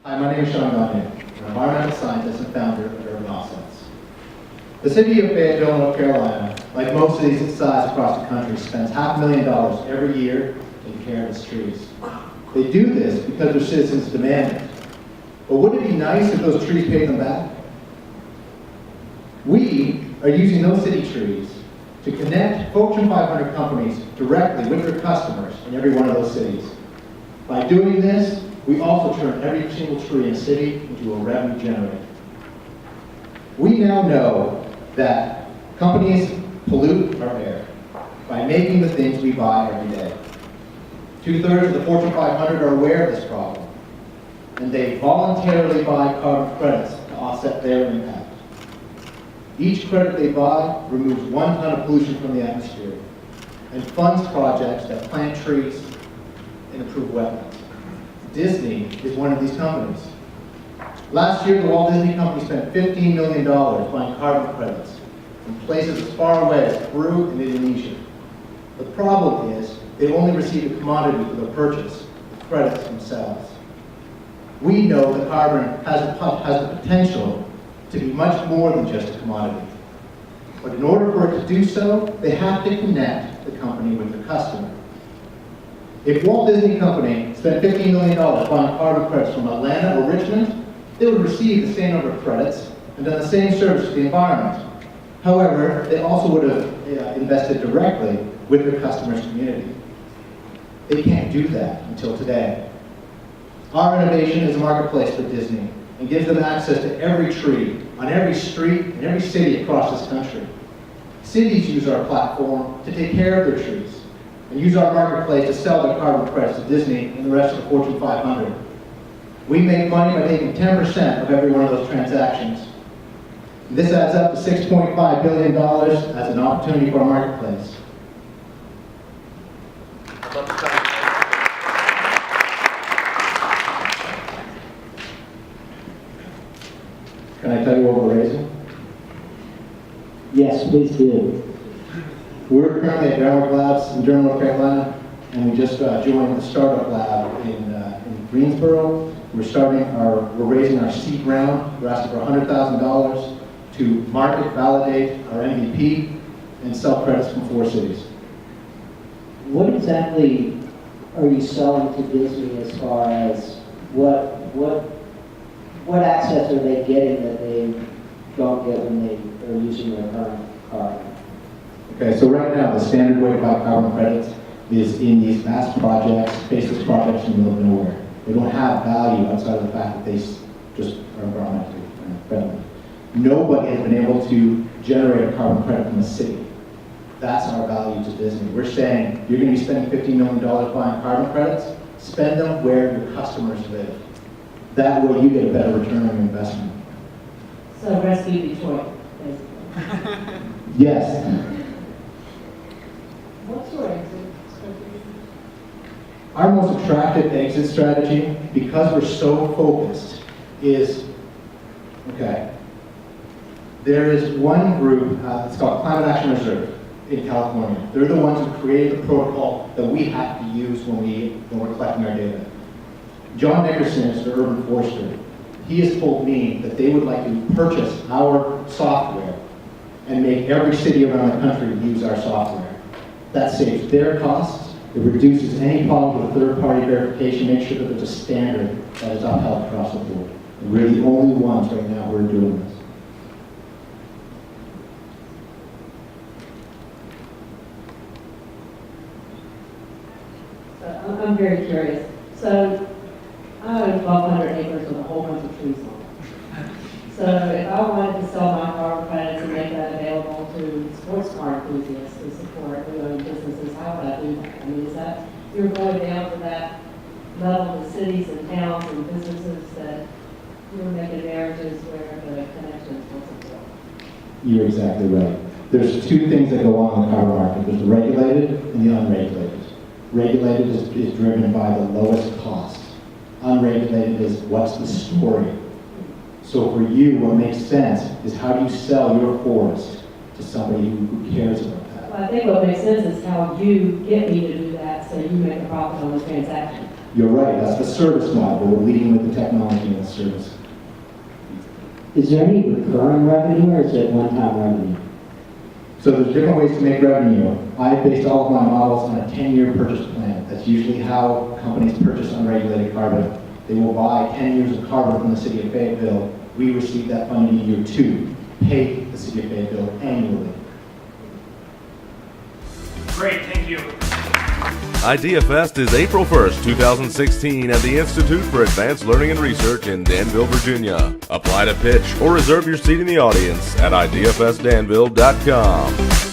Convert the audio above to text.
Hi, my name is Sean Gagnon. I'm an environmental scientist and founder of Urban Offsets. The city of Fayetteville, North Carolina, like most cities its size across the country, spends $500,000 every year taking care of its trees. They do this because their citizens demand it. But wouldn't it be nice if those trees paid them back? We are using those city trees to connect Fortune 500 companies directly with their customers in every one of those cities. By doing this, we also turn every single tree in a city into a revenue generator. We now know that companies pollute our air by making the things we buy every day. 2/3 of the Fortune 500 are aware of this problem, and they voluntarily buy carbon credits to offset their impact. Each credit they buy removes 1 ton of pollution from the atmosphere and funds projects that plant trees and improve wetlands. Disney is one of these companies. Last year, the Walt Disney Company spent $15 million buying carbon credits from places as far away as Peru and Indonesia. The problem is they only received a commodity for the purchase, the credits themselves. We know that carbon has the potential to be much more than just a commodity. But in order for it to do so, they have to connect the company with the customer. If Walt Disney Company spent $15 million buying carbon credits from Atlanta or Richmond, they would receive the same number of credits and done the same service to the environment. However, they also would have invested directly with their customers' community. They can't do that until today. Our innovation is a marketplace for Disney and gives them access to every tree, on every street, in every city across this country. Cities use our platform to take care of their trees and use our marketplace to sell their carbon credits to Disney and the rest of the Fortune 500. We make money by taking 10% of every one of those transactions. This adds up to $6.5 billion as an opportunity for our marketplace. Can I tell you what we're raising? Yes, please do. We're currently at Railroad Labs in Durham, North Carolina, and we just joined the startup lab in Greensboro. We're raising our seed round. We're asking for $100,000 to market, validate our MVP, and sell credits from 4 cities. What exactly are you selling to Disney as far as what access are they getting that they don't get when they are using their current carbon? Okay, so right now the standard way to buy carbon credits is in these vast projects, faceless projects in the middle of nowhere. They don't have value outside of the fact that they just are environmentally friendly. Nobody has been able to generate a carbon credit from a city. That's our value to Disney. We're saying you're going to be spending $15 million buying carbon credits, spend them where your customers live. That way you get a better return on your investment. So rescue Detroit, basically. Yes. What's your exit strategy? Our most attractive exit strategy, because we're so focused, is, okay, there is one group, it's called Climate Action Reserve in California. They're the ones who created the protocol that we have to use when we're collecting our data. John Nickerson is the urban forester. He has told me that they would like to purchase our software and make every city around the country use our software. That saves their costs, it reduces any problem with third-party verification, make sure that there's a standard that is upheld across the board. And we're the only ones right now who are doing this. So I'm very curious. So I own 1,200 acres with a whole bunch of trees on it. So if I wanted to sell my carbon credits and make that available to sports car enthusiasts to support new owned businesses, how would I do that? I mean, is that, you're going down to that level of cities and towns and businesses that you're making marriages where the connection is what's important? You're exactly right. There's 2 things that go on in the carbon market. There's the regulated and the unregulated. Regulated is driven by the lowest cost. Unregulated is what's the story. So for you, what makes sense is how do you sell your forest to somebody who cares about that? Well, I think what makes sense is how you get me to do that so you make a profit on the transaction. You're right, that's the service model, but we're leading with the technology and the service. Is there any recurring revenue or is it one-time revenue? So there's different ways to make revenue. I based all of my models on a 10-year purchase plan. That's usually how companies purchase unregulated carbon. They will buy 10 years of carbon from the city of Fayetteville. We receive that funding in year 2, pay the city of Fayetteville annually. Great, thank you. IdeaFest is April 1st, 2016 at the Institute for Advanced Learning and Research in Danville, Virginia. Apply to pitch or reserve your seat in the audience at ideafestdanville.com.